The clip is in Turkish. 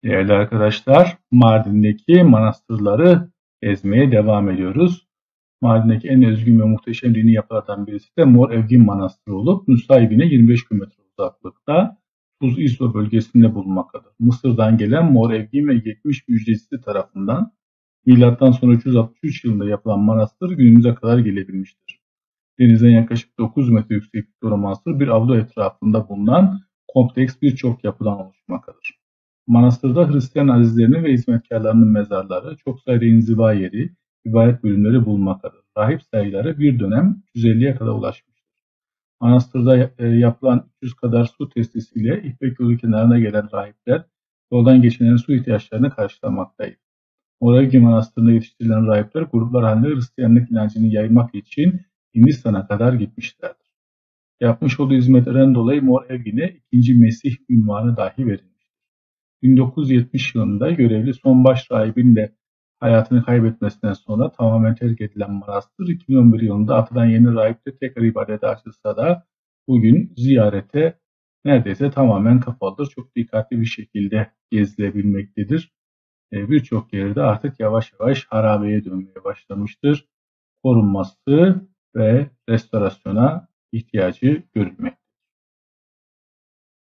Değerli arkadaşlar, Mardin'deki manastırları gezmeye devam ediyoruz. Mardin'deki en özgün ve muhteşem dini yapılardan birisi de Mor Evgin Manastırı olup Nusaybin'e 25 kilometre uzaklıkta Tuz-İso bölgesinde bulunmaktadır. Mısır'dan gelen Mor Evgin ve 70 müjdecisi tarafından milattan sonra 363 yılında yapılan manastır günümüze kadar gelebilmiştir. Denizden yaklaşık 9 metre yükseklikte olan manastır bir avlu etrafında bulunan kompleks birçok yapıdan oluşmaktadır. Manastırda Hristiyan azizlerinin ve hizmetkarlarının mezarları, çok sayıda inziva yeri, ibadet bölümleri bulunmaktadır. Rahip sayıları bir dönem 150'ye kadar ulaşmıştır. Manastırda yapılan 300 kadar su testisiyle İpek yolu kenarına gelen rahipler yoldan geçenlerin su ihtiyaçlarını karşılamaktaydı. Moravya Manastırı'nda yetiştirilen rahipler gruplar halinde Hristiyanlık inancını yaymak için Hindistan'a kadar gitmişlerdir. Yapmış olduğu hizmetlerden dolayı Mor Evgin'e ikinci Mesih unvanı dahi verilmiştir. 1970 yılında görevli son baş rahibin de hayatını kaybetmesinden sonra tamamen terk edilen manastır 2011 yılında atılan yeni rahiple tekrar ibadete açılsa da bugün ziyarete neredeyse tamamen kapalıdır. Çok dikkatli bir şekilde gezilebilmektedir. Birçok yerde artık yavaş yavaş harabeye dönmeye başlamıştır. Korunması ve restorasyona ihtiyacı görülmektedir.